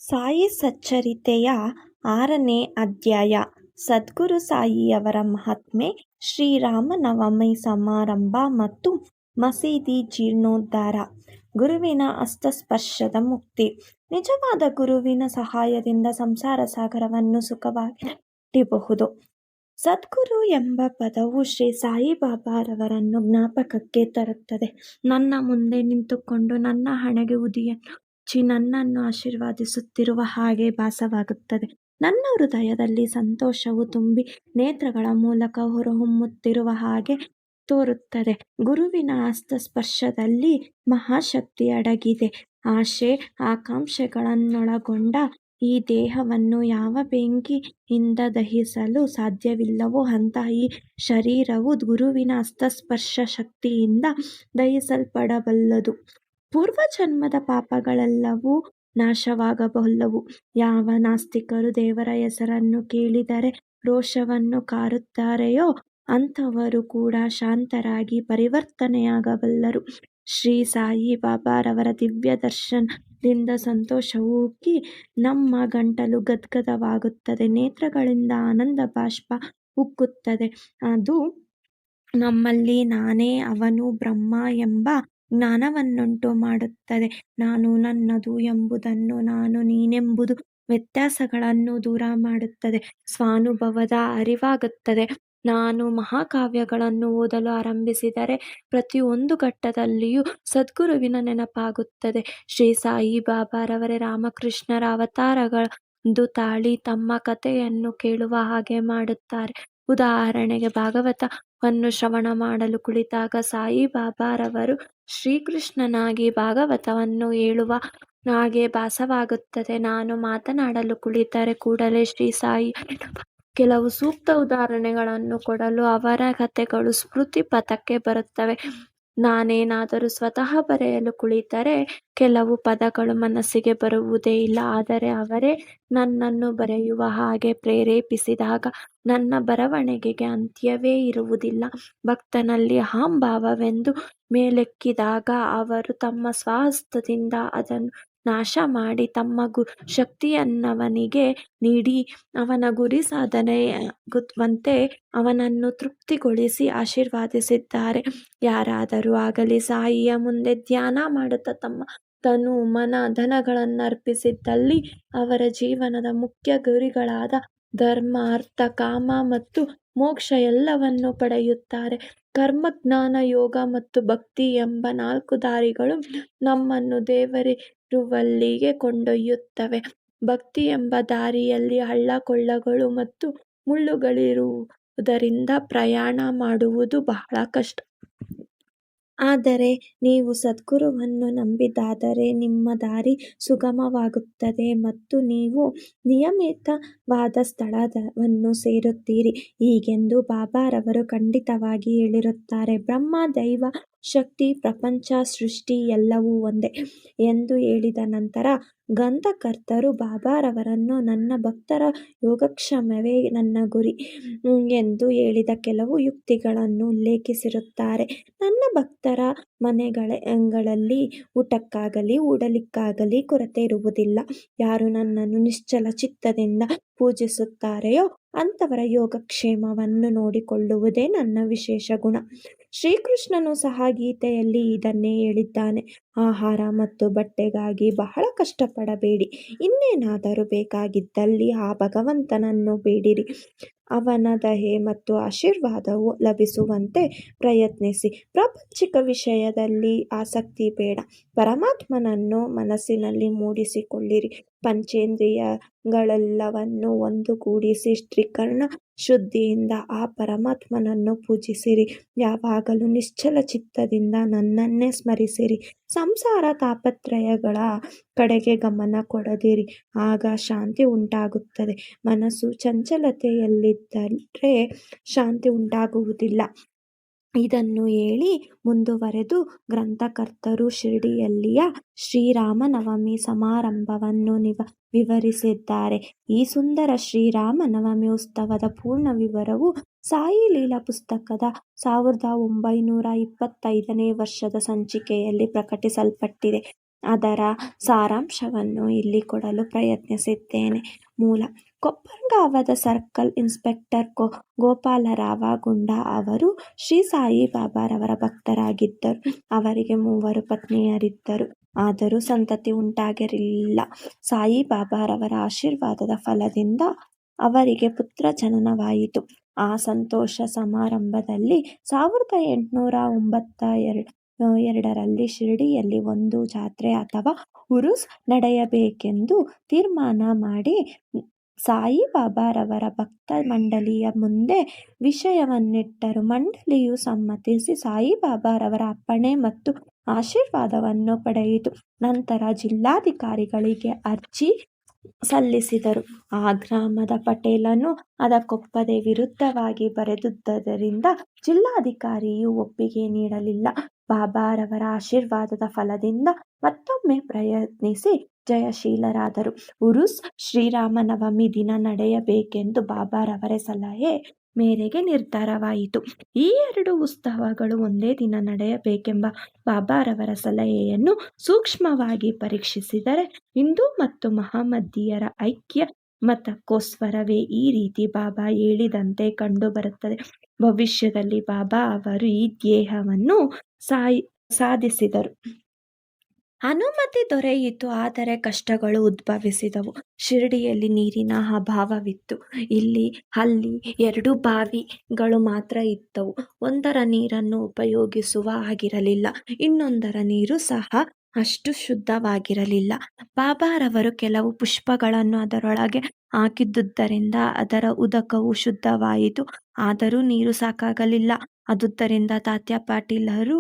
ಸಾಯಿ ಸಚ್ಚರಿತೆಯ 6ನೇ ಅಧ್ಯಾಯ. ಸದ್ಗುರು ಸಾಯಿಯವರ ಮಹಾತ್ಮೆ, ಶ್ರೀರಾಮನವಮಿ ಸಮಾರಂಭ ಮತ್ತು ಮಸೀದಿ ಜೀರ್ಣೋದ್ಧಾರ. ಗುರುವಿನ ಹಸ್ತಸ್ಪರ್ಶದ ಮುಕ್ತಿ. ನಿಜವಾದ ಗುರುವಿನ ಸಹಾಯದಿಂದ ಸಂಸಾರ ಸಾಗರವನ್ನು ಸುಖವಾಗಿ ದಾಟಬಹುದು. ಸದ್ಗುರು ಎಂಬ ಪದವು ಶ್ರೀ ಸಾಯಿಬಾಬಾರವರನ್ನು ಜ್ಞಾಪಕಕ್ಕೆ ತರುತ್ತದೆ. ನನ್ನ ಮುಂದೆ ನಿಂತುಕೊಂಡು ನನ್ನ ಹಣೆಗೆ ಉದಿಯನ್ನು ಹಚ್ಚಿ ನನ್ನನ್ನು ಆಶೀರ್ವದಿಸುತ್ತಿರುವ ಹಾಗೆ ಭಾಸವಾಗುತ್ತದೆ. ನನ್ನ ಹೃದಯದಲ್ಲಿ ಸಂತೋಷವು ತುಂಬಿ ನೇತ್ರಗಳ ಮೂಲಕ ಹೊರಹೊಮ್ಮುತ್ತಿರುವ ಹಾಗೆ ತೋರುತ್ತದೆ. ಗುರುವಿನ ಹಸ್ತಸ್ಪರ್ಶದಲ್ಲಿ ಮಹಾಶಕ್ತಿ ಅಡಗಿದೆ. ಆಶೆ ಆಕಾಂಕ್ಷೆಗಳನ್ನೊಳಗೊಂಡ ಈ ದೇಹವನ್ನು ಯಾವ ಬೆಂಕಿಯಿಂದ ದಹಿಸಲು ಸಾಧ್ಯವಿಲ್ಲವೋ ಅಂತಹ ಈ ಶರೀರವು ಗುರುವಿನ ಹಸ್ತಸ್ಪರ್ಶ ಶಕ್ತಿಯಿಂದ ದಹಿಸಲ್ಪಡಬಲ್ಲದು. ಪೂರ್ವಜನ್ಮದ ಪಾಪಗಳೆಲ್ಲವೂ ನಾಶವಾಗಬಲ್ಲವು. ಯಾವ ನಾಸ್ತಿಕರು ದೇವರ ಹೆಸರನ್ನು ಕೇಳಿದರೆ ರೋಷವನ್ನು ಕಾರುತ್ತಾರೆಯೋ ಅಂಥವರು ಕೂಡ ಶಾಂತರಾಗಿ ಪರಿವರ್ತನೆಯಾಗಬಲ್ಲರು. ಶ್ರೀ ಸಾಯಿ ಬಾಬಾರವರ ದಿವ್ಯ ದರ್ಶನದಿಂದ ಸಂತೋಷವು ಉಕ್ಕಿ ನಮ್ಮ ಗಂಟಲು ಗದ್ಗದವಾಗುತ್ತದೆ. ನೇತ್ರಗಳಿಂದ ಆನಂದ ಬಾಷ್ಪ ಉಕ್ಕುತ್ತದೆ. ಅದು ನಮ್ಮಲ್ಲಿ ನಾನೇ ಅವನು ಬ್ರಹ್ಮ ಎಂಬ ಜ್ಞಾನವನ್ನುಂಟು ಮಾಡುತ್ತದೆ. ನಾನು ನನ್ನದು ಎಂಬುದನ್ನು ನಾನು ನೀನೆಂಬುದು ವ್ಯತ್ಯಾಸಗಳನ್ನು ದೂರ ಮಾಡುತ್ತದೆ. ಸ್ವಾನುಭವದ ಅರಿವಾಗುತ್ತದೆ. ನಾನು ಮಹಾಕಾವ್ಯಗಳನ್ನು ಓದಲು ಆರಂಭಿಸಿದರೆ ಪ್ರತಿಯೊಂದು ಘಟ್ಟದಲ್ಲಿಯೂ ಸದ್ಗುರುವಿನ ನೆನಪಾಗುತ್ತದೆ. ಶ್ರೀ ಸಾಯಿ ಬಾಬಾರವರೇ ರಾಮಕೃಷ್ಣರ ಅವತಾರಗಳೆಂದು ತಾಳಿ ತಮ್ಮ ಕಥೆಯನ್ನು ಕೇಳುವ ಹಾಗೆ ಮಾಡುತ್ತಾರೆ. ಉದಾಹರಣೆಗೆ ಭಾಗವತವನ್ನು ಶ್ರವಣ ಮಾಡಲು ಕುಳಿತಾಗ ಸಾಯಿ ಬಾಬಾರವರು ಶ್ರೀಕೃಷ್ಣನಾಗಿ ಭಾಗವತವನ್ನು ಹೇಳುವ ಹಾಗೆ ಭಾಸವಾಗುತ್ತದೆ. ನಾನು ಮಾತನಾಡಲು ಕುಳಿತರೆ ಕೂಡಲೇ ಶ್ರೀ ಸಾಯಿ ಕೆಲವು ಸೂಕ್ತ ಉದಾಹರಣೆಗಳನ್ನು ಕೊಡಲು ಅವರ ಕಥೆಗಳು ಸ್ಮೃತಿ ಪಥಕ್ಕೆ ಬರುತ್ತವೆ. ನಾನೇನಾದರೂ ಸ್ವತಃ ಬರೆಯಲು ಕುಳಿತರೆ ಕೆಲವು ಪದಗಳು ಮನಸ್ಸಿಗೆ ಬರುವುದೇ ಇಲ್ಲ. ಆದರೆ ಅವರೇ ನನ್ನನ್ನು ಬರೆಯುವ ಹಾಗೆ ಪ್ರೇರೇಪಿಸಿದಾಗ ನನ್ನ ಬರವಣಿಗೆಗೆ ಅಂತ್ಯವೇ ಇರುವುದಿಲ್ಲ. ಭಕ್ತನಲ್ಲಿ ಅಹಂಭಾವವೆಂದು ಮೇಲೆಕ್ಕಿದಾಗ ಅವರು ತಮ್ಮ ಸ್ವಹಸ್ತದಿಂದ ಅದನ್ನು ನಾಶ ಮಾಡಿ ತಮ್ಮ ಶಕ್ತಿಯನ್ನವನಿಗೆ ನೀಡಿ ಅವನ ಗುರಿ ಸಾಧನೆಯಾಗುವಂತೆ ಅವನನ್ನು ತೃಪ್ತಿಗೊಳಿಸಿ ಆಶೀರ್ವದಿಸಿದ್ದಾರೆ. ಯಾರಾದರೂ ಆಗಲಿ ಸಾಯಿಯ ಮುಂದೆ ಧ್ಯಾನ ಮಾಡುತ್ತಾ ತಮ್ಮ ತನು ಮನ ಧನಗಳನ್ನರ್ಪಿಸಿದ್ದಲ್ಲಿ ಅವರ ಜೀವನದ ಮುಖ್ಯ ಗುರಿಗಳಾದ ಧರ್ಮ, ಅರ್ಥ, ಕಾಮ ಮತ್ತು ಮೋಕ್ಷ ಎಲ್ಲವನ್ನೂ ಪಡೆಯುತ್ತಾರೆ. ಕರ್ಮ, ಜ್ಞಾನ, ಯೋಗ ಮತ್ತು ಭಕ್ತಿ ಎಂಬ 4 ದಾರಿಗಳು ನಮ್ಮನ್ನು ದೇವರಿರುವಲ್ಲಿಗೆ ಕೊಂಡೊಯ್ಯುತ್ತವೆ. ಭಕ್ತಿ ಎಂಬ ದಾರಿಯಲ್ಲಿ ಹಳ್ಳ ಕೊಳ್ಳಗಳು ಮತ್ತು ಮುಳ್ಳುಗಳಿರುವುದರಿಂದ ಪ್ರಯಾಣ ಮಾಡುವುದು ಬಹಳ ಕಷ್ಟ. ಆದರೆ ನೀವು ಸದ್ಗುರುವನ್ನು ನಂಬಿದ್ದಾದರೆ ನಿಮ್ಮ ದಾರಿ ಸುಗಮವಾಗುತ್ತದೆ ಮತ್ತು ನೀವು ನಿಯಮಿತವಾದ ಸ್ಥಳವನ್ನು ಸೇರುತ್ತೀರಿ. ಹೀಗೆಂದು ಬಾಬಾರವರು ಖಂಡಿತವಾಗಿ ಹೇಳಿರುತ್ತಾರೆ. ಬ್ರಹ್ಮ, ದೈವ, ಶಕ್ತಿ, ಪ್ರಪಂಚ, ಸೃಷ್ಟಿ ಎಲ್ಲವೂ ಒಂದೇ ಎಂದು ಹೇಳಿದ ನಂತರ ಗ್ರಂಥಕರ್ತರು ಬಾಬಾರವರನ್ನು ನನ್ನ ಭಕ್ತರ ಯೋಗಕ್ಷೇಮವೇ ನನ್ನ ಗುರಿ ಎಂದು ಹೇಳಿದ ಕೆಲವು ಯುಕ್ತಿಗಳನ್ನು ಉಲ್ಲೇಖಿಸಿರುತ್ತಾರೆ. ನನ್ನ ಭಕ್ತರ ಮನೆಗಳಲ್ಲಿ ಊಟಕ್ಕಾಗಲಿ ಉಡಲಿಕ್ಕಾಗಲಿ ಕೊರತೆ ಇರುವುದಿಲ್ಲ. ಯಾರು ನನ್ನನ್ನು ನಿಶ್ಚಲ ಚಿತ್ತದಿಂದ ಪೂಜಿಸುತ್ತಾರೆಯೋ ಅಂಥವರ ಯೋಗಕ್ಷೇಮವನ್ನು ನೋಡಿಕೊಳ್ಳುವುದೇ ನನ್ನ ವಿಶೇಷ ಗುಣ. ಶ್ರೀಕೃಷ್ಣನು ಸಹ ಗೀತೆಯಲ್ಲಿ ಇದನ್ನೇ ಹೇಳಿದ್ದಾನೆ. ಆಹಾರ ಮತ್ತು ಬಟ್ಟೆಗಾಗಿ ಬಹಳ ಕಷ್ಟಪಡಬೇಡಿ. ಇನ್ನೇನಾದರೂ ಬೇಕಾಗಿದ್ದಲ್ಲಿ ಆ ಭಗವಂತನನ್ನು ಬೇಡಿರಿ. ಅವನ ದಯೆ ಮತ್ತು ಆಶೀರ್ವಾದವು ಲಭಿಸುವಂತೆ ಪ್ರಯತ್ನಿಸಿ. ಪ್ರಾಪಂಚಿಕ ವಿಷಯದಲ್ಲಿ ಆಸಕ್ತಿ ಬೇಡ. ಪರಮಾತ್ಮನನ್ನು ಮನಸ್ಸಿನಲ್ಲಿ ಮೂಡಿಸಿಕೊಳ್ಳಿರಿ. ಪಂಚೇಂದ್ರಿಯಗಳೆಲ್ಲವನ್ನು ಒಂದುಗೂಡಿಸಿ ತ್ರಿಕರಣ ಶುದ್ಧಿಯಿಂದ ಆ ಪರಮಾತ್ಮನನ್ನು ಪೂಜಿಸಿರಿ. ಯಾವಾಗಲೂ ನಿಶ್ಚಲ ಚಿತ್ತದಿಂದ ನನ್ನನ್ನೇ ಸ್ಮರಿಸಿರಿ. ಸಂಸಾರ ತಾಪತ್ರಯಗಳ ಕಡೆಗೆ ಗಮನ ಕೊಡದಿರಿ. ಆಗ ಶಾಂತಿ ಉಂಟಾಗುತ್ತದೆ. ಮನಸ್ಸು ಚಂಚಲತೆಯಲ್ಲಿದ್ದರೆ ಶಾಂತಿ ಉಂಟಾಗುವುದಿಲ್ಲ. ಇದನ್ನು ಹೇಳಿ ಮುಂದುವರೆದು ಗ್ರಂಥಕರ್ತರು ಶಿರ್ಡಿಯಲ್ಲಿಯ ಶ್ರೀರಾಮನವಮಿ ಸಮಾರಂಭವನ್ನು ವಿವರಿಸಿದ್ದಾರೆ. ಈ ಸುಂದರ ಶ್ರೀರಾಮನವಮಿ ಉತ್ಸವದ ಪೂರ್ಣ ವಿವರವು ಸಾಯಿ ಲೀಲಾ ಪುಸ್ತಕದ 1925ನೇ ವರ್ಷದ ಸಂಚಿಕೆಯಲ್ಲಿ ಪ್ರಕಟಿಸಲ್ಪಟ್ಟಿದೆ. ಅದರ ಸಾರಾಂಶವನ್ನು ಇಲ್ಲಿ ಕೊಡಲು ಪ್ರಯತ್ನಿಸಿದ್ದೇನೆ. ಮೂಲ: ಕೊಪ್ಪರ್ಗಾಂವದ ಸರ್ಕಲ್ ಇನ್ಸ್ಪೆಕ್ಟರ್ ಗೋಪಾಲರಾವ ಗುಂಡಾ ಅವರು ಶ್ರೀ ಸಾಯಿಬಾಬಾರವರ ಭಕ್ತರಾಗಿದ್ದರು. ಅವರಿಗೆ 3 ಪತ್ನಿಯರಿದ್ದರು. ಆದರೂ ಸಂತತಿ ಉಂಟಾಗಿರಲಿಲ್ಲ. ಸಾಯಿಬಾಬಾರವರ ಆಶೀರ್ವಾದದ ಫಲದಿಂದ ಅವರಿಗೆ ಪುತ್ರ ಜನನವಾಯಿತು. ಆ ಸಂತೋಷ ಸಮಾರಂಭದಲ್ಲಿ 1892ರಲ್ಲಿ ಶಿರ್ಡಿಯಲ್ಲಿ ಒಂದು ಜಾತ್ರೆ ಅಥವಾ ಉರುಸ್ ನಡೆಯಬೇಕೆಂದು ತೀರ್ಮಾನ ಮಾಡಿ ಸಾಯಿಬಾಬಾರವರ ಭಕ್ತ ಮಂಡಳಿಯ ಮುಂದೆ ವಿಷಯವನ್ನಿಟ್ಟರು. ಮಂಡಳಿಯು ಸಮ್ಮತಿಸಿ ಸಾಯಿಬಾಬಾರವರ ಅಪ್ಪಣೆ ಮತ್ತು ಆಶೀರ್ವಾದವನ್ನು ಪಡೆಯಿತು. ನಂತರ ಜಿಲ್ಲಾಧಿಕಾರಿಗಳಿಗೆ ಅರ್ಜಿ ಸಲ್ಲಿಸಿದರು. ಆ ಗ್ರಾಮದ ಪಟೇಲನು ಅದಕ್ಕೊಪ್ಪದೆ ವಿರುದ್ಧವಾಗಿ ಬರೆದುದರಿಂದ ಜಿಲ್ಲಾಧಿಕಾರಿಯು ಒಪ್ಪಿಗೆ ನೀಡಲಿಲ್ಲ. ಬಾಬಾರವರ ಆಶೀರ್ವಾದದ ಫಲದಿಂದ ಮತ್ತೊಮ್ಮೆ ಪ್ರಯತ್ನಿಸಿ ಜಯಶೀಲರಾದರು. ಉರುಸ್ ಶ್ರೀರಾಮನವಮಿ ದಿನ ನಡೆಯಬೇಕೆಂದು ಬಾಬಾರವರ ಸಲಹೆ ಮೇರೆಗೆ ನಿರ್ಧಾರವಾಯಿತು. ಈ 2 ಉತ್ಸವಗಳು ಒಂದೇ ದಿನ ನಡೆಯಬೇಕೆಂಬ ಬಾಬಾರವರ ಸಲಹೆಯನ್ನು ಸೂಕ್ಷ್ಮವಾಗಿ ಪರೀಕ್ಷಿಸಿದರೆ ಹಿಂದೂ ಮತ್ತು ಮಹಮ್ಮದೀಯರ ಐಕ್ಯ ಮತಕ್ಕೋಸ್ಕರವೇ ಈ ರೀತಿ ಬಾಬಾ ಹೇಳಿದಂತೆ ಕಂಡುಬರುತ್ತದೆ. ಭವಿಷ್ಯದಲ್ಲಿ ಬಾಬಾ ಅವರು ಈ ಧ್ಯೇಯವನ್ನು ಸಾಧಿಸಿದರು. ಅನುಮತಿ ದೊರೆಯಿತು. ಆದರೆ ಕಷ್ಟಗಳು ಉದ್ಭವಿಸಿದವು. ಶಿರ್ಡಿಯಲ್ಲಿ ನೀರಿನ ಅಭಾವವಿತ್ತು. ಅಲ್ಲಿ 2 ಬಾವಿಗಳು ಮಾತ್ರ ಇದ್ದವು. ಒಂದರ ನೀರನ್ನು ಉಪಯೋಗಿಸುವ ಹಾಗಿರಲಿಲ್ಲ. ಇನ್ನೊಂದರ ನೀರು ಸಹ ಅಷ್ಟು ಶುದ್ಧವಾಗಿರಲಿಲ್ಲ. ಬಾಬಾರವರು ಕೆಲವು ಪುಷ್ಪಗಳನ್ನು ಅದರೊಳಗೆ ಹಾಕಿದ್ದುದರಿಂದ ಅದರ ಉದಕವು ಶುದ್ಧವಾಯಿತು. ಆದರೂ ನೀರು ಸಾಕಾಗಲಿಲ್ಲ. ಆದುದರಿಂದ ತಾತ್ಯಾ ಪಾಟೀಲರು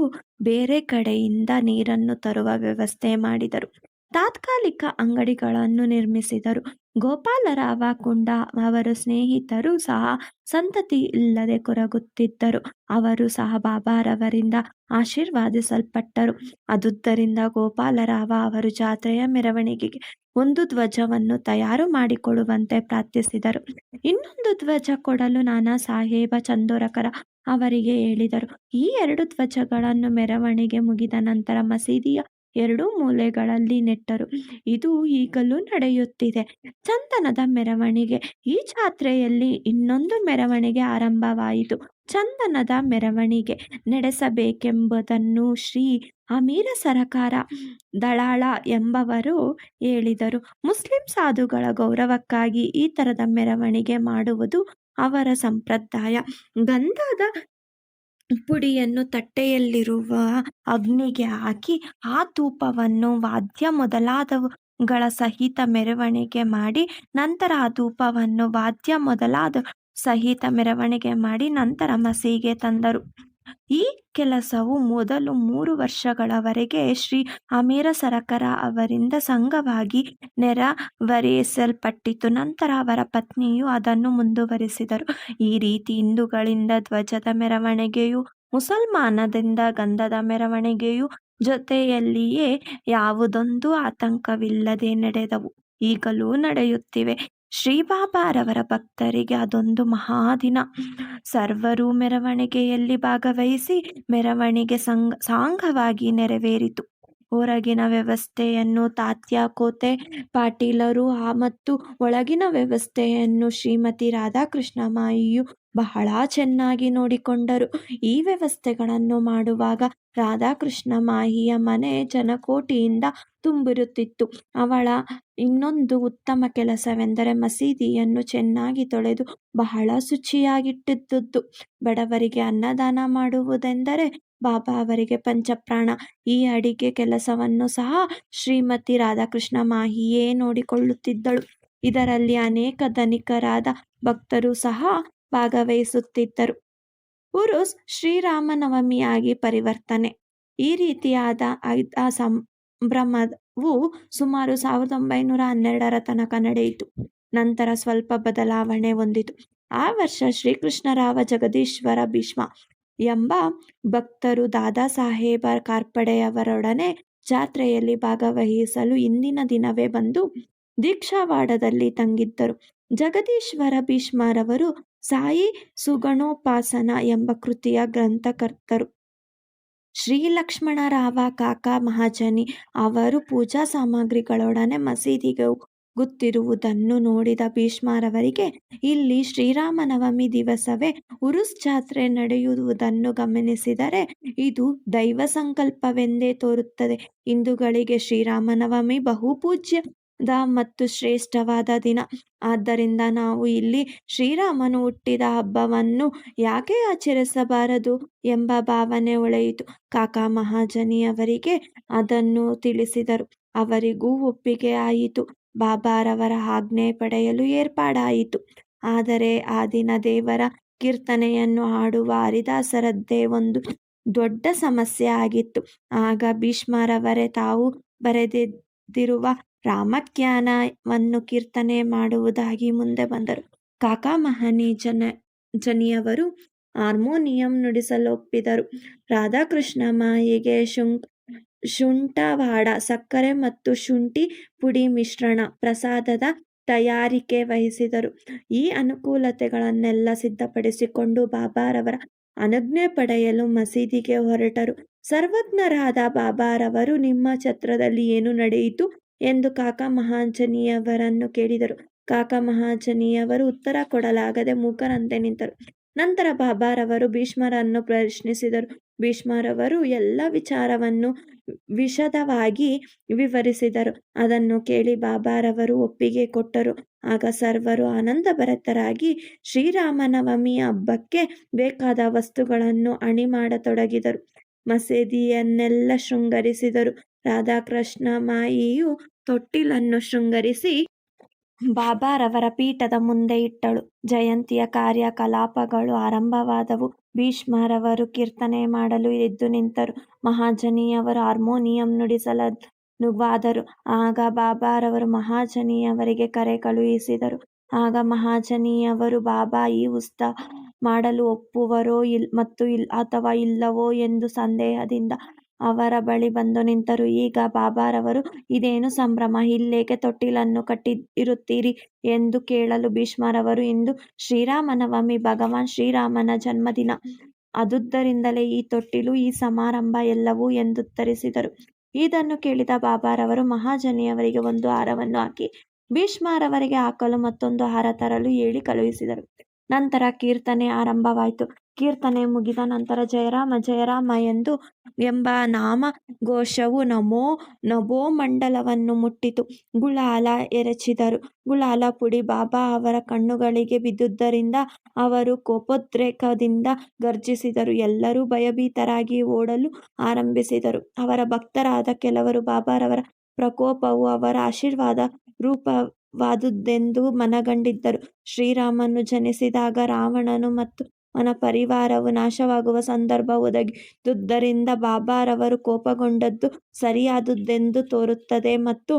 ಬೇರೆ ಕಡೆಯಿಂದ ನೀರನ್ನು ತರುವ ವ್ಯವಸ್ಥೆ ಮಾಡಿದರು. ತಾತ್ಕಾಲಿಕ ಅಂಗಡಿಗಳನ್ನು ನಿರ್ಮಿಸಿದರು. ಗೋಪಾಲರಾವ ಗುಂಡಾ ಅವರ ಸ್ನೇಹಿತರು ಸಹ ಸಂತತಿ ಇಲ್ಲದೆ ಕೊರಗುತ್ತಿದ್ದರು. ಅವರು ಸಹ ಬಾಬಾರವರಿಂದ ಆಶೀರ್ವದಿಸಲ್ಪಟ್ಟರು. ಆದುದರಿಂದ ಗೋಪಾಲರಾವ ಅವರು ಜಾತ್ರೆಯ ಮೆರವಣಿಗೆಗೆ ಒಂದು ಧ್ವಜವನ್ನು ತಯಾರು ಮಾಡಿಕೊಡುವಂತೆ ಪ್ರಾರ್ಥಿಸಿದರು. ಇನ್ನೊಂದು ಧ್ವಜ ಕೊಡಲು ನಾನಾ ಸಾಹೇಬ ಚಂದೋರಕರ ಅವರಿಗೆ ಹೇಳಿದರು. ಈ 2 ಧ್ವಜಗಳನ್ನು ಮೆರವಣಿಗೆ ಮುಗಿದ ನಂತರ ಮಸೀದಿಯ 2 ಮೂಲೆಗಳಲ್ಲಿ ನೆಟ್ಟರು. ಇದು ಈಗಲೂ ನಡೆಯುತ್ತಿದೆ. ಚಂದನದ ಮೆರವಣಿಗೆ. ಈ ಜಾತ್ರೆಯಲ್ಲಿ ಇನ್ನೊಂದು ಮೆರವಣಿಗೆ ಆರಂಭವಾಯಿತು. ಚಂದನದ ಮೆರವಣಿಗೆ ನಡೆಸಬೇಕೆಂಬುದನ್ನು ಶ್ರೀ ಅಮೀರ ಸರಕಾರ ದಳಾಳ ಎಂಬವರು ಹೇಳಿದರು. ಮುಸ್ಲಿಂ ಸಾಧುಗಳ ಗೌರವಕ್ಕಾಗಿ ಈ ತರದ ಮೆರವಣಿಗೆ ಮಾಡುವುದು ಅವರ ಸಂಪ್ರದಾಯ. ಗಂಧದ ಪುಡಿಯನ್ನು ತಟ್ಟೆಯಲ್ಲಿರುವ ಅಗ್ನಿಗೆ ಹಾಕಿ ಆ ಧೂಪವನ್ನು ವಾದ್ಯ ಮೊದಲಾದವುಗಳ ಸಹಿತ ಮೆರವಣಿಗೆ ಮಾಡಿ ನಂತರ ಆ ಧೂಪವನ್ನು ವಾದ್ಯ ಮೊದಲಾದ ಸಹಿತ ಮೆರವಣಿಗೆ ಮಾಡಿ ನಂತರ ಮಸೀದಿಗೆ ತಂದರು. ಈ ಕೆಲಸವು ಮೊದಲು 3 ವರ್ಷಗಳವರೆಗೆ ಶ್ರೀ ಅಮೀರ ಸರಕಾರ ಅವರಿಂದ ಸಂಘವಾಗಿ ನೆರವೇರಿಸಲ್ಪಟ್ಟಿತು. ನಂತರ ಅವರ ಪತ್ನಿಯು ಅದನ್ನು ಮುಂದುವರಿಸಿದರು. ಈ ರೀತಿ ಹಿಂದೂಗಳಿಂದ ಧ್ವಜದ ಮೆರವಣಿಗೆಯು, ಮುಸಲ್ಮಾನರಿಂದ ಗಂಧದ ಮೆರವಣಿಗೆಯು ಜೊತೆಯಲ್ಲಿಯೇ ಯಾವುದೊಂದು ಆತಂಕವಿಲ್ಲದೆ ನಡೆದವು. ಈಗಲೂ ನಡೆಯುತ್ತಿವೆ. ಶ್ರೀಬಾಬಾರವರ ಭಕ್ತರಿಗೆ ಅದೊಂದು ಮಹಾದಿನ. ಸರ್ವರೂ ಮೆರವಣಿಗೆಯಲ್ಲಿ ಭಾಗವಹಿಸಿ ಮೆರವಣಿಗೆ ಸಾಂಗವಾಗಿ ನೆರವೇರಿತು. ಹೊರಗಿನ ವ್ಯವಸ್ಥೆಯನ್ನು ತಾತ್ಯಾ ಕೋತೆ ಪಾಟೀಲರು ಮತ್ತು ಒಳಗಿನ ವ್ಯವಸ್ಥೆಯನ್ನು ಶ್ರೀಮತಿ ರಾಧಾಕೃಷ್ಣಮಾಯಿಯು ಬಹಳ ಚೆನ್ನಾಗಿ ನೋಡಿಕೊಂಡರು. ಈ ವ್ಯವಸ್ಥೆಗಳನ್ನು ಮಾಡುವಾಗ ರಾಧಾಕೃಷ್ಣಮಾಯಿಯ ಮನೆ ಜನಕೋಟಿಯಿಂದ ತುಂಬಿರುತ್ತಿತ್ತು. ಅವಳ ಇನ್ನೊಂದು ಉತ್ತಮ ಕೆಲಸವೆಂದರೆ ಮಸೀದಿಯನ್ನು ಚೆನ್ನಾಗಿ ತೊಳೆದು ಬಹಳ ಶುಚಿಯಾಗಿಟ್ಟಿದ್ದುದು. ಬಡವರಿಗೆ ಅನ್ನದಾನ ಮಾಡುವುದೆಂದರೆ ಬಾಬಾ ಅವರಿಗೆ ಪಂಚಪ್ರಾಣ. ಈ ಅಡಿಗೆ ಕೆಲಸವನ್ನು ಸಹ ಶ್ರೀಮತಿ ರಾಧಾಕೃಷ್ಣಮಾಯಿಯೇ ನೋಡಿಕೊಳ್ಳುತ್ತಿದ್ದಳು. ಇದರಲ್ಲಿ ಅನೇಕ ಧನಿಕರಾದ ಭಕ್ತರು ಸಹ ಭಾಗವಹಿಸುತ್ತಿದ್ದರು. ಉರುಸ್ ಶ್ರೀರಾಮನವಮಿಯಾಗಿ ಪರಿವರ್ತನೆ. ಈ ರೀತಿಯಾದ ಆ ಸಂಭ್ರಮವು ಸುಮಾರು 1912ರ ತನಕ ನಡೆಯಿತು. ನಂತರ ಸ್ವಲ್ಪ ಬದಲಾವಣೆ ಹೊಂದಿತು. ಆ ವರ್ಷ ಶ್ರೀಕೃಷ್ಣರಾವ ಜಗದೀಶ್ವರ ಭೀಷ್ಮ ಎಂಬ ಭಕ್ತರು ದಾದಾ ಸಾಹೇಬ ಕಾರ್ಪಡೆಯವರೊಡನೆ ಜಾತ್ರೆಯಲ್ಲಿ ಭಾಗವಹಿಸಲು ಹಿಂದಿನ ದಿನವೇ ಬಂದು ದೀಕ್ಷಾವಾಡದಲ್ಲಿ ತಂಗಿದ್ದರು. ಜಗದೀಶ್ವರ ಭೀಷ್ಮರವರು ಸಾಯಿ ಸುಗಣೋಪಾಸನ ಎಂಬ ಕೃತಿಯ ಗ್ರಂಥಕರ್ತರು. ಶ್ರೀ ಲಕ್ಷ್ಮಣರಾವ ಕಾಕಾ ಮಹಾಜನಿ ಅವರು ಪೂಜಾ ಸಾಮಗ್ರಿಗಳೊಡನೆ ಮಸೀದಿಗೆ ಹೋಗುತ್ತಿರುವುದನ್ನು ನೋಡಿದ ಭೀಷ್ಮರವರಿಗೆ ಇಲ್ಲಿ ಶ್ರೀರಾಮನವಮಿ ದಿವಸವೇ ಉರುಸ್ ಜಾತ್ರೆ ನಡೆಯುವುದನ್ನು ಗಮನಿಸಿದರೆ ಇದು ದೈವ ಸಂಕಲ್ಪವೆಂದೇ ತೋರುತ್ತದೆ. ಹಿಂದೂಗಳಿಗೆ ಶ್ರೀರಾಮನವಮಿ ಬಹುಪೂಜ್ಯದ ಮತ್ತು ಶ್ರೇಷ್ಠವಾದ ದಿನ. ಆದ್ದರಿಂದ ನಾವು ಇಲ್ಲಿ ಶ್ರೀರಾಮನು ಹುಟ್ಟಿದ ಹಬ್ಬವನ್ನು ಯಾಕೆ ಆಚರಿಸಬಾರದು ಎಂಬ ಭಾವನೆ ಹೊಳೆಯಿತು. ಕಾಕಾ ಮಹಾಜನಿಯವರಿಗೆ ಅದನ್ನು ತಿಳಿಸಿದರು. ಅವರಿಗೂ ಒಪ್ಪಿಗೆ ಆಯಿತು. ಬಾಬಾರವರ ಆಜ್ಞೆ ಪಡೆಯಲು ಏರ್ಪಾಡಾಯಿತು. ಆದರೆ ಆ ದಿನ ದೇವರ ಕೀರ್ತನೆಯನ್ನು ಹಾಡುವ ಹರಿದಾಸರದ್ದೇ ಒಂದು ದೊಡ್ಡ ಸಮಸ್ಯೆ ಆಗಿತ್ತು. ಆಗ ಭೀಷ್ಮರವರೇ ತಾವು ಬರೆದಿರುವ ರಾಮಜ್ಞಾನವನ್ನು ಕೀರ್ತನೆ ಮಾಡುವುದಾಗಿ ಮುಂದೆ ಬಂದರು. ಕಾಕಾ ಜನಿಯವರು ಹಾರ್ಮೋನಿಯಂ ನುಡಿಸಲು ಒಪ್ಪಿದರು. ರಾಧಾಕೃಷ್ಣ ಮಾಯಿಗೆ ಶುಂಠವಾಡ, ಸಕ್ಕರೆ ಮತ್ತು ಶುಂಠಿ ಪುಡಿ ಮಿಶ್ರಣ, ಪ್ರಸಾದದ ತಯಾರಿಕೆ ವಹಿಸಿದರು. ಈ ಅನುಕೂಲತೆಗಳನ್ನೆಲ್ಲ ಸಿದ್ಧಪಡಿಸಿಕೊಂಡು ಬಾಬಾರವರ ಅನುಜ್ಞೆ ಪಡೆಯಲು ಮಸೀದಿಗೆ ಹೊರಟರು. ಸರ್ವಜ್ಞರಾದ ಬಾಬಾರವರು ನಿಮ್ಮ ಛತ್ರದಲ್ಲಿ ಏನು ನಡೆಯಿತು ಎಂದು ಕಾಕಾ ಮಹಾಜನಿಯವರನ್ನು ಕೇಳಿದರು. ಕಾಕಾ ಮಹಾಜನಿಯವರು ಉತ್ತರ ಕೊಡಲಾಗದೆ ಮೂಕರಂತೆ ನಿಂತರು. ನಂತರ ಬಾಬಾರವರು ಭೀಷ್ಮರನ್ನು ಪ್ರಶ್ನಿಸಿದರು. ಭೀಷ್ಮರವರು ಎಲ್ಲ ವಿಚಾರವನ್ನು ವಿಶದವಾಗಿ ವಿವರಿಸಿದರು. ಅದನ್ನು ಕೇಳಿ ಬಾಬಾರವರು ಒಪ್ಪಿಗೆ ಕೊಟ್ಟರು. ಆಗ ಸರ್ವರು ಆನಂದಭರಿತರಾಗಿ ಶ್ರೀರಾಮನವಮಿ ಹಬ್ಬಕ್ಕೆ ಬೇಕಾದ ವಸ್ತುಗಳನ್ನು ಅಣಿ ಮಾಡತೊಡಗಿದರು. ಮಸೀದಿಯನ್ನೆಲ್ಲ ಶೃಂಗರಿಸಿದರು. ರಾಧಾಕೃಷ್ಣ ಮಾಯಿಯು ತೊಟ್ಟಿಲನ್ನು ಶೃಂಗರಿಸಿ ಬಾಬಾರವರ ಪೀಠದ ಮುಂದೆ ಇಟ್ಟಳು. ಜಯಂತಿಯ ಕಾರ್ಯಕಲಾಪಗಳು ಆರಂಭವಾದವು. ಭೀಷ್ಮರವರು ಕೀರ್ತನೆ ಮಾಡಲು ಎದ್ದು ನಿಂತರು. ಮಹಾಜನಿಯವರು ಹಾರ್ಮೋನಿಯಂ ನುಡಿಸಲನುವಾದರು. ಆಗ ಬಾಬಾರವರು ಮಹಾಜನಿಯವರಿಗೆ ಕರೆ ಕಳುಹಿಸಿದರು. ಆಗ ಮಹಾಜನಿಯವರು ಬಾಬಾ ಈ ಉತ್ಸವ ಮಾಡಲು ಒಪ್ಪುವರೋ ಅಥವಾ ಇಲ್ಲವೋ ಎಂದು ಸಂದೇಹದಿಂದ ಅವರ ಬಳಿ ಬಂದು ನಿಂತರು. ಈಗ ಬಾಬಾರವರು ಇದೇನು ಸಂಭ್ರಮ, ಇಲ್ಲೇಕೆ ತೊಟ್ಟಿಲನ್ನು ಕಟ್ಟಿ ಇರುತ್ತೀರಿ ಎಂದು ಕೇಳಲು ಭೀಷ್ಮರವರು ಇಂದು ಶ್ರೀರಾಮನವಮಿ, ಭಗವಾನ್ ಶ್ರೀರಾಮನ ಜನ್ಮದಿನ, ಆದುದರಿಂದಲೇ ಈ ತೊಟ್ಟಿಲು, ಈ ಸಮಾರಂಭ ಎಲ್ಲವೂ ಎಂದುತ್ತರಿಸಿದರು. ಇದನ್ನು ಕೇಳಿದ ಬಾಬಾರವರು ಮಹಾಜನಿಯವರಿಗೆ ಒಂದು ಹಾರವನ್ನು ಹಾಕಿ ಭೀಷ್ಮರವರಿಗೆ ಹಾಕಲು ಮತ್ತೊಂದು ಹಾರ ತರಲು ಹೇಳಿ ಕಳುಹಿಸಿದರು. ನಂತರ ಕೀರ್ತನೆ ಆರಂಭವಾಯಿತು. ಕೀರ್ತನೆ ಮುಗಿದ ನಂತರ ಜಯರಾಮ ಜಯರಾಮ ಎಂಬ ನಾಮಘೋಷವು ನಭೋಮಂಡಲವನ್ನು ಮುಟ್ಟಿತು. ಗುಲಾಲ ಎರಚಿದರು. ಗುಲಾಲ ಪುಡಿ ಬಾಬಾ ಅವರ ಕಣ್ಣುಗಳಿಗೆ ಬಿದ್ದುದರಿಂದ ಅವರು ಕೋಪೋದ್ರೇಕದಿಂದ ಗರ್ಜಿಸಿದರು. ಎಲ್ಲರೂ ಭಯಭೀತರಾಗಿ ಓಡಲು ಆರಂಭಿಸಿದರು. ಅವರ ಭಕ್ತರಾದ ಕೆಲವರು ಬಾಬಾರವರ ಪ್ರಕೋಪವು ಅವರ ಆಶೀರ್ವಾದ ರೂಪವಾದುದೆಂದು ಮನಗಂಡಿದ್ದರು. ಶ್ರೀರಾಮನು ಜನಿಸಿದಾಗ ರಾವಣನು ಮತ್ತು ಅವನ ಪರಿವಾರವು ನಾಶವಾಗುವ ಸಂದರ್ಭ ಒದಗಿದುದರಿಂದ ಬಾಬಾರವರು ಕೋಪಗೊಂಡದ್ದು ಸರಿಯಾದುದೆಂದು ತೋರುತ್ತದೆ. ಮತ್ತು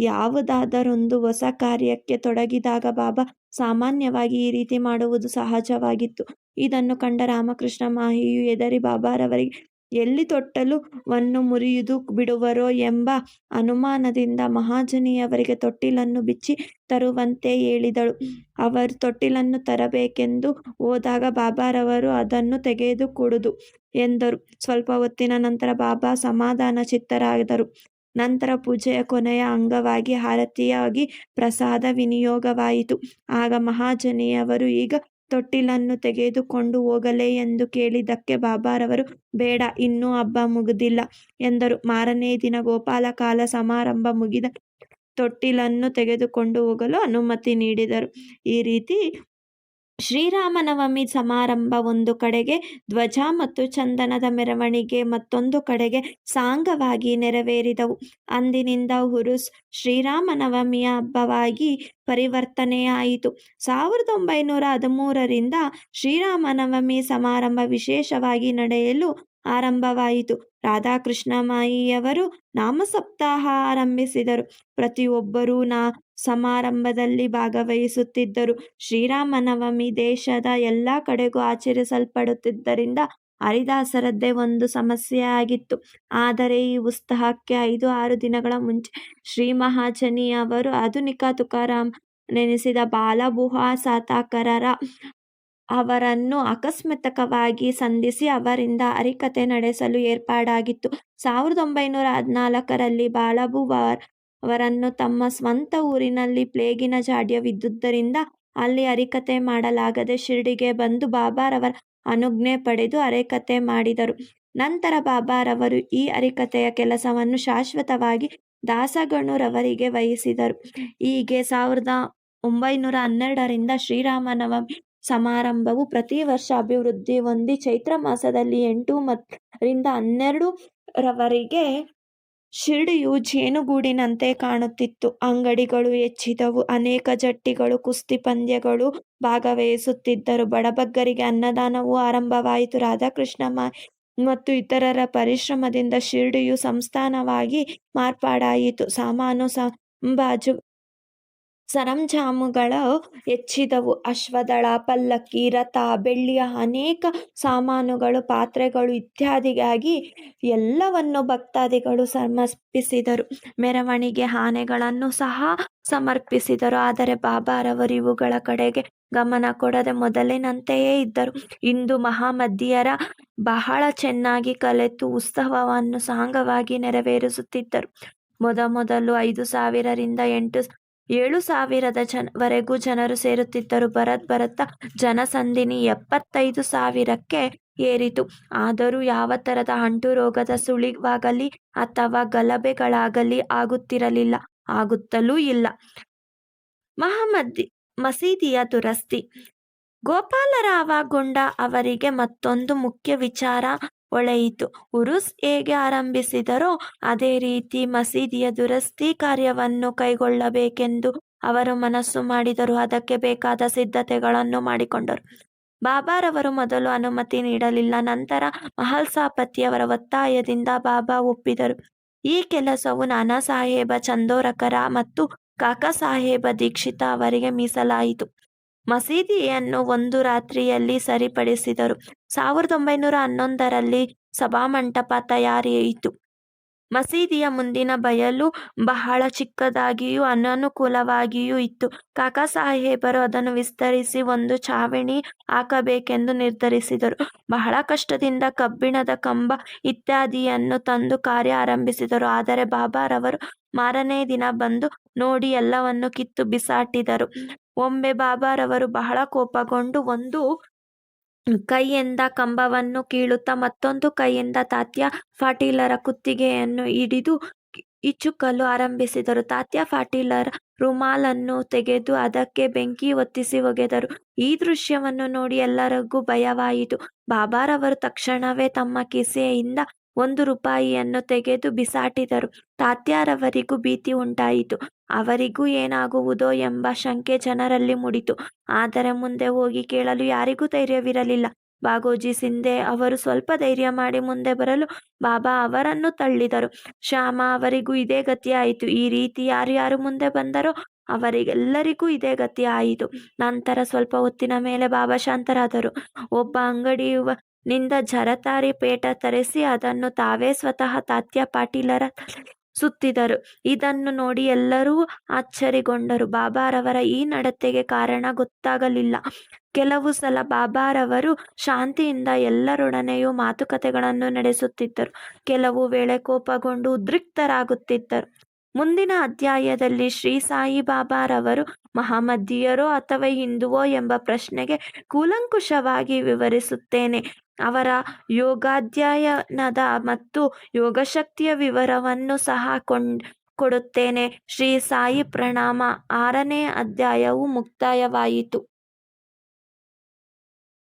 ಯಾವುದಾದರೊಂದು ಹೊಸ ಕಾರ್ಯಕ್ಕೆ ತೊಡಗಿದಾಗ ಬಾಬಾ ಸಾಮಾನ್ಯವಾಗಿ ಈ ರೀತಿ ಮಾಡುವುದು ಸಹಜವಾಗಿತ್ತು. ಇದನ್ನು ಕಂಡ ರಾಮಕೃಷ್ಣ ಮಾಹಿಯು ಹೆದರಿ ಬಾಬಾರವರಿಗೆ ಎಲ್ಲಿ ತೊಟ್ಟಲುವನ್ನು ಮುರಿದು ಬಿಡುವರೋ ಎಂಬ ಅನುಮಾನದಿಂದ ಮಹಾಜನಿಯವರಿಗೆ ತೊಟ್ಟಿಲನ್ನು ಬಿಚ್ಚಿ ತರುವಂತೆ ಹೇಳಿದಳು. ಅವರು ತೊಟ್ಟಿಲನ್ನು ತರಬೇಕೆಂದು ಹೋದಾಗ ಬಾಬಾರವರು ಅದನ್ನು ತೆಗೆದುಕೊಡುವುದು ಎಂದರು. ಸ್ವಲ್ಪ ಹೊತ್ತಿನ ನಂತರ ಬಾಬಾ ಸಮಾಧಾನ ಚಿತ್ತರಾದರು. ನಂತರ ಪೂಜೆಯ ಕೊನೆಯ ಅಂಗವಾಗಿ ಆರತಿಯಾಗಿ ಪ್ರಸಾದ ವಿನಿಯೋಗವಾಯಿತು. ಆಗ ಮಹಾಜನಿಯವರು ಈಗ ತೊಟ್ಟಿಲನ್ನು ತೆಗೆದುಕೊಂಡು ಹೋಗಲೇ ಎಂದು ಕೇಳಿದ್ದಕ್ಕೆ ಬಾಬಾರವರು ಬೇಡ, ಇನ್ನೂ ಹಬ್ಬ ಮುಗಿದಿಲ್ಲ ಎಂದರು. ಮಾರನೇ ದಿನ ಗೋಪಾಲಕಾಲ ಸಮಾರಂಭ ಮುಗಿದ ತೊಟ್ಟಿಲನ್ನು ತೆಗೆದುಕೊಂಡು ಹೋಗಲು ಅನುಮತಿ ನೀಡಿದರು. ಈ ರೀತಿ ಶ್ರೀರಾಮನವಮಿ ಸಮಾರಂಭ ಒಂದು ಕಡೆಗೆ, ಧ್ವಜ ಮತ್ತು ಚಂದನದ ಮೆರವಣಿಗೆ ಮತ್ತೊಂದು ಕಡೆಗೆ ಸಾಂಗವಾಗಿ ನೆರವೇರಿದವು. ಅಂದಿನಿಂದ ಉರುಸ್ ಶ್ರೀರಾಮನವಮಿಯ ಹಬ್ಬವಾಗಿ ಪರಿವರ್ತನೆಯಾಯಿತು. 1913ರಿಂದ ಶ್ರೀರಾಮನವಮಿ ಸಮಾರಂಭ ವಿಶೇಷವಾಗಿ ನಡೆಯಲು ಆರಂಭವಾಯಿತು. ರಾಧಾಕೃಷ್ಣ ಮಾಯಿಯವರು ನಾಮಸಪ್ತಾಹ ಆರಂಭಿಸಿದರು. ಪ್ರತಿಯೊಬ್ಬರೂ ಸಮಾರಂಭದಲ್ಲಿ ಭಾಗವಹಿಸುತ್ತಿದ್ದರು. ಶ್ರೀರಾಮನವಮಿ ದೇಶದ ಎಲ್ಲ ಕಡೆಗೂ ಆಚರಿಸಲ್ಪಡುತ್ತಿದ್ದರಿಂದ ಹರಿದಾಸರದ್ದೇ ಒಂದು ಸಮಸ್ಯೆಯಾಗಿತ್ತು. ಆದರೆ ಈ ಉತ್ಸವಕ್ಕೆ 5-6 ದಿನಗಳ ಮುಂಚೆ ಶ್ರೀ ಮಹಾಜನಿಯವರು ಆಧುನಿಕ ತುಕಾರಾಮ್ ನೆನೆಸಿದ ಬಾಲಬುವಾ ಸಾತಾಕರರ ಅವರನ್ನು ಆಕಸ್ಮಿಕವಾಗಿ ಸಂಧಿಸಿ ಅವರಿಂದ ಹರಿಕಥೆ ನಡೆಸಲು ಏರ್ಪಾಡಾಗಿತ್ತು. 1914ರಲ್ಲಿ ಅವರನ್ನು ತಮ್ಮ ಸ್ವಂತ ಊರಿನಲ್ಲಿ ಪ್ಲೇಗಿನ ಜಾಡ್ಯವಿದ್ದುದರಿಂದ ಅಲ್ಲಿ ಹರಿಕಥೆ ಮಾಡಲಾಗದೆ ಶಿರ್ಡಿಗೆ ಬಂದು ಬಾಬಾರವರ ಅನುಜ್ಞೆ ಪಡೆದು ಹರಿಕಥೆ ಮಾಡಿದರು. ನಂತರ ಬಾಬಾರವರು ಈ ಹರಿಕಥೆಯ ಕೆಲಸವನ್ನು ಶಾಶ್ವತವಾಗಿ ದಾಸಗಣುರವರಿಗೆ ವಹಿಸಿದರು. ಹೀಗೆ 1912ರಿಂದ ಶ್ರೀರಾಮನವಮಿ ಸಮಾರಂಭವು ಪ್ರತಿ ವರ್ಷ ಅಭಿವೃದ್ಧಿ ಹೊಂದಿ ಚೈತ್ರ ಮಾಸದಲ್ಲಿ 8 ರಿಂದ 12ರವರೆಗೆ ಶಿರ್ಡಿಯು ಜೇನುಗೂಡಿನಂತೆ ಕಾಣುತ್ತಿತ್ತು. ಅಂಗಡಿಗಳು ಹೆಚ್ಚಿದವು. ಅನೇಕ ಜಟ್ಟಿಗಳು ಕುಸ್ತಿ ಪಂದ್ಯಗಳು ಭಾಗವಹಿಸುತ್ತಿದ್ದರು. ಬಡಬಗ್ಗರಿಗೆ ಅನ್ನದಾನವೂ ಆರಂಭವಾಯಿತು. ರಾಧಾಕೃಷ್ಣ ಮತ್ತು ಇತರರ ಪರಿಶ್ರಮದಿಂದ ಶಿರ್ಡಿಯು ಸಂಸ್ಥಾನವಾಗಿ ಮಾರ್ಪಾಡಾಯಿತು. ಸಾಮಾನು ಸರಂಜಾಮುಗಳು ಹೆಚ್ಚಿದವು. ಅಶ್ವದಳ, ಪಲ್ಲಕ್ಕಿ, ರಥ, ಬೆಳ್ಳಿಯ ಅನೇಕ ಸಾಮಾನುಗಳು, ಪಾತ್ರೆಗಳು ಇತ್ಯಾದಿಯಾಗಿ ಎಲ್ಲವನ್ನೂ ಭಕ್ತಾದಿಗಳು ಸಮರ್ಪಿಸಿದರು. ಮೆರವಣಿಗೆ ಆನೆಗಳನ್ನು ಸಹ ಸಮರ್ಪಿಸಿದರು. ಆದರೆ ಬಾಬಾರವರು ಇವುಗಳ ಕಡೆಗೆ ಗಮನ ಕೊಡದೆ ಮೊದಲಿನಂತೆಯೇ ಇದ್ದರು. ಇಂದು ಮಹಾಮದ್ದಿಯರು ಬಹಳ ಚೆನ್ನಾಗಿ ಕಲಿತು ಉತ್ಸವವನ್ನು ಸಾಂಗವಾಗಿ ನೆರವೇರಿಸುತ್ತಿದ್ದರು. ಮೊದಮೊದಲು 5,000 ರಿಂದ 7,000 ವರೆಗೂ ಜನರು ಸೇರುತ್ತಿದ್ದರು. ಬರತ್ತಾ ಜನಸಂದಣಿ 75,000ಕ್ಕೆ ಏರಿತು. ಆದರೂ ಯಾವ ತರದ ಅಂಟುರೋಗದ ಸುಳಿವಾಗಲಿ ಅಥವಾ ಗಲಭೆಗಳಾಗಲಿ ಆಗುತ್ತಿರಲಿಲ್ಲ, ಆಗುತ್ತಲೂ ಇಲ್ಲ. ಮಸೀದಿಯ ದುರಸ್ತಿ. ಗೋಪಾಲರಾವ ಗೊಂಡ ಅವರಿಗೆ ಮತ್ತೊಂದು ಮುಖ್ಯ ವಿಚಾರ ಹೊಳೆಯಿತು. ಉರುಸ್ ಹೇಗೆ ಆರಂಭಿಸಿದರೋ ಅದೇ ರೀತಿ ಮಸೀದಿಯ ದುರಸ್ತಿ ಕಾರ್ಯವನ್ನು ಕೈಗೊಳ್ಳಬೇಕೆಂದು ಅವರು ಮನಸ್ಸು ಮಾಡಿದರು. ಅದಕ್ಕೆ ಬೇಕಾದ ಸಿದ್ಧತೆಗಳನ್ನು ಮಾಡಿಕೊಂಡರು. ಬಾಬಾರವರು ಮೊದಲು ಅನುಮತಿ ನೀಡಲಿಲ್ಲ. ನಂತರ ಮಹಲ್ಸಾಪತಿಯವರ ಒತ್ತಾಯದಿಂದ ಬಾಬಾ ಒಪ್ಪಿದರು. ಈ ಕೆಲಸವು ನಾನಾ ಸಾಹೇಬ ಚಂದೋರಕರ ಮತ್ತು ಕಾಕಾ ಸಾಹೇಬ ದೀಕ್ಷಿತ ಅವರಿಗೆ ಮೀಸಲಾಯಿತು. ಮಸೀದಿಯನ್ನು ಒಂದು ರಾತ್ರಿಯಲ್ಲಿ ಸರಿಪಡಿಸಿದರು. 1911ರಲ್ಲಿ ಸಭಾಮಂಟಪ ತಯಾರಾಯಿತು. ಮಸೀದಿಯ ಮುಂದಿನ ಬಯಲು ಬಹಳ ಚಿಕ್ಕದಾಗಿಯೂ ಅನನುಕೂಲವಾಗಿಯೂ ಇತ್ತು. ಕಾಕಾ ಸಾಹೇಬರು ಅದನ್ನು ವಿಸ್ತರಿಸಿ ಒಂದು ಛಾವಣಿ ಹಾಕಬೇಕೆಂದು ನಿರ್ಧರಿಸಿದರು. ಬಹಳ ಕಷ್ಟದಿಂದ ಕಬ್ಬಿಣದ ಕಂಬ ಇತ್ಯಾದಿಯನ್ನು ತಂದು ಕಾರ್ಯ ಆರಂಭಿಸಿದರು. ಆದರೆ ಬಾಬಾರವರು ಮಾರನೇ ದಿನ ಬಂದು ನೋಡಿ ಎಲ್ಲವನ್ನು ಕಿತ್ತು ಬಿಸಾಟಿದರು. ಒಮ್ಮೆ ಬಾಬಾರವರು ಬಹಳ ಕೋಪಗೊಂಡು ಒಂದು ಕೈಯಿಂದ ಕಂಬವನ್ನು ಕೀಳುತ್ತಾ ಮತ್ತೊಂದು ಕೈಯಿಂದ ತಾತ್ಯಾ ಪಾಟೀಲರ ಕುತ್ತಿಗೆಯನ್ನು ಹಿಡಿದು ಇಚುಕಲು ಆರಂಭಿಸಿದರು. ತಾತ್ಯಾ ಪಾಟೀಲರ ರುಮಾಲನ್ನು ತೆಗೆದು ಅದಕ್ಕೆ ಬೆಂಕಿ ಹೊತ್ತಿಸಿ ಒಗೆದರು. ಈ ದೃಶ್ಯವನ್ನು ನೋಡಿ ಎಲ್ಲರಿಗೂ ಭಯವಾಯಿತು. ಬಾಬಾರವರು ತಕ್ಷಣವೇ ತಮ್ಮ ಕಿಸೆಯಿಂದ 1 ರೂಪಾಯಿಯನ್ನು ತೆಗೆದು ಬಿಸಾಟಿದರು. ತಾತ್ಯಾರವರಿಗೂ ಭೀತಿ ಉಂಟಾಯಿತು. ಅವರಿಗೂ ಏನಾಗುವುದೋ ಎಂಬ ಶಂಕೆ ಜನರಲ್ಲಿ ಮೂಡಿತು. ಆದರೆ ಮುಂದೆ ಹೋಗಿ ಕೇಳಲು ಯಾರಿಗೂ ಧೈರ್ಯವಿರಲಿಲ್ಲ. ಬಾಗೋಜಿ ಸಿಂಧೆ ಅವರು ಸ್ವಲ್ಪ ಧೈರ್ಯ ಮಾಡಿ ಮುಂದೆ ಬರಲು ಬಾಬಾ ಅವರನ್ನು ತಳ್ಳಿದರು. ಶ್ಯಾಮ ಅವರಿಗೂ ಇದೇ ಗತಿ ಆಯಿತು. ಈ ರೀತಿ ಯಾರ್ಯಾರು ಮುಂದೆ ಬಂದರೋ ಅವರಿಗೆಲ್ಲರಿಗೂ ಇದೇ ಗತಿ ಆಯಿತು. ನಂತರ ಸ್ವಲ್ಪ ಹೊತ್ತಿನ ಮೇಲೆ ಬಾಬಾ ಶಾಂತರಾದರು. ಒಬ್ಬ ಅಂಗಡಿಯವನಿಂದ ಜರತಾರಿ ಪೇಟ ತರಿಸಿ ಅದನ್ನು ತಾವೇ ಸ್ವತಃ ತಾತ್ಯಾ ಪಾಟೀಲರ ಸುತ್ತಿದರು. ಇದನ್ನು ನೋಡಿ ಎಲ್ಲರೂ ಆಶ್ಚರ್ಯಗೊಂಡರು. ಬಾಬಾರವರ ಈ ನಡತೆಗೆ ಕಾರಣ ಗೊತ್ತಾಗಲಿಲ್ಲ. ಕೆಲವು ಸಲ ಬಾಬಾರವರು ಶಾಂತಿಯಿಂದ ಎಲ್ಲರೊಡನೆಯೂ ಮಾತುಕತೆಗಳನ್ನು ನಡೆಸುತ್ತಿದ್ದರು. ಕೆಲವು ವೇಳೆ ಕೋಪಗೊಂಡು ಉದ್ರಿಕ್ತರಾಗುತ್ತಿದ್ದರು. ಮುಂದಿನ ಅಧ್ಯಾಯದಲ್ಲಿ ಶ್ರೀ ಸಾಯಿ ಬಾಬಾರವರು ಮಹಮ್ಮದೀಯರೋ ಅಥವಾ ಹಿಂದುವೋ ಎಂಬ ಪ್ರಶ್ನೆಗೆ ಕೂಲಂಕುಷವಾಗಿ ವಿವರಿಸುತ್ತೇನೆ. ಅವರ ಯೋಗಾಧ್ಯಯನದ ಮತ್ತು ಯೋಗಶಕ್ತಿಯ ವಿವರವನ್ನು ಸಹ ಕೊಡುತ್ತೇನೆ. ಶ್ರೀ ಸಾಯಿ ಪ್ರಣಾಮ. 6ನೇ ಅಧ್ಯಾಯವು ಮುಕ್ತಾಯವಾಯಿತು.